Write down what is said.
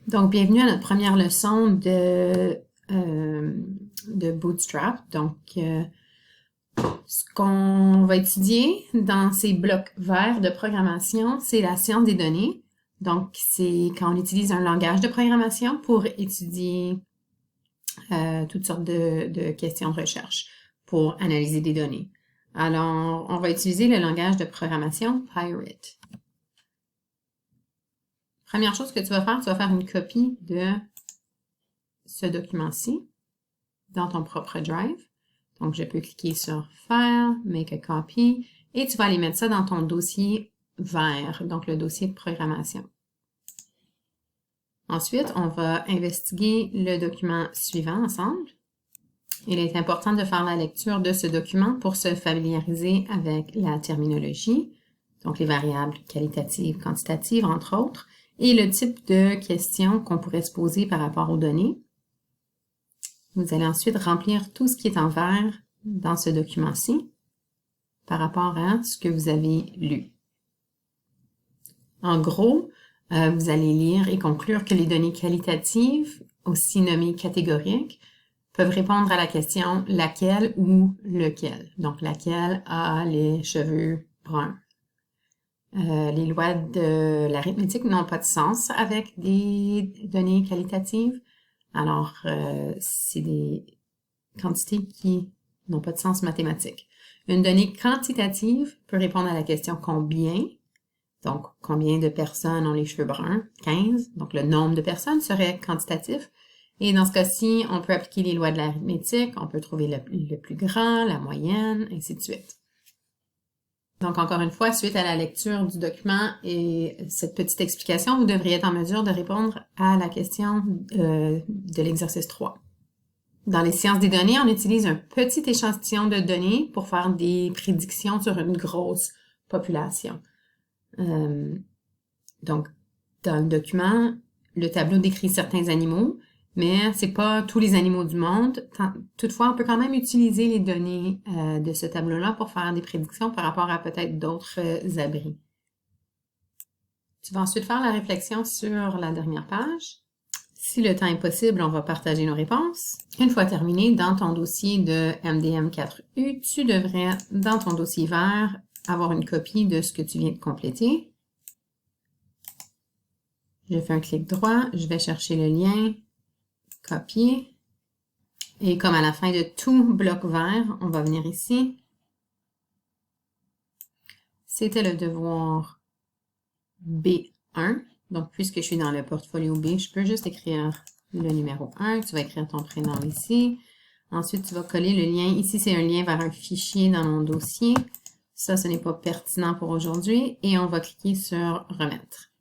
Donc, bienvenue à notre première leçon de Bootstrap. Donc, ce qu'on va étudier dans ces blocs verts de programmation, c'est la science des données. Donc, c'est quand on utilise un langage de programmation pour étudier toutes sortes de questions de recherche pour analyser des données. Alors, on va utiliser le langage de programmation Pirate. Première chose que tu vas faire une copie de ce document-ci dans ton propre Drive. Donc, je peux cliquer sur File, Make a Copy, et tu vas aller mettre ça dans ton dossier vert, donc le dossier de programmation. Ensuite, on va investiguer le document suivant ensemble. Il est important de faire la lecture de ce document pour se familiariser avec la terminologie, donc les variables qualitatives, quantitatives, entre autres, et le type de questions qu'on pourrait se poser par rapport aux données. Vous allez ensuite remplir tout ce qui est en vert dans ce document-ci par rapport à ce que vous avez lu. En gros, vous allez lire et conclure que les données qualitatives, aussi nommées catégoriques, peuvent répondre à la question « laquelle » ou « lequel ». Donc, laquelle a les cheveux bruns. Les lois de l'arithmétique n'ont pas de sens avec des données qualitatives. Alors, c'est des quantités qui n'ont pas de sens mathématique. Une donnée quantitative peut répondre à la question « combien ». Donc, combien de personnes ont les cheveux bruns? 15. Donc, le nombre de personnes serait quantitatif. Et dans ce cas-ci, on peut appliquer les lois de l'arithmétique, on peut trouver le plus grand, la moyenne, ainsi de suite. Donc, encore une fois, suite à la lecture du document et cette petite explication, vous devriez être en mesure de répondre à la question de l'exercice 3. Dans les sciences des données, on utilise un petit échantillon de données pour faire des prédictions sur une grosse population. Donc, dans le document, le tableau décrit certains animaux, mais c'est pas tous les animaux du monde. Toutefois, on peut quand même utiliser les données de ce tableau-là pour faire des prédictions par rapport à peut-être d'autres abris. Tu vas ensuite faire la réflexion sur la dernière page. Si le temps est possible, on va partager nos réponses. Une fois terminé, dans ton dossier de MDM4U, tu devrais, dans ton dossier vert, avoir une copie de ce que tu viens de compléter. Je fais un clic droit, je vais chercher le lien, copier. Et comme à la fin de tout bloc vert, on va venir ici. C'était le devoir B1. Donc, puisque je suis dans le portfolio B, je peux juste écrire le numéro 1. Tu vas écrire ton prénom ici. Ensuite, tu vas coller le lien. Ici, c'est un lien vers un fichier dans mon dossier. Ça, ce n'est pas pertinent pour aujourd'hui. Et on va cliquer sur « Remettre ».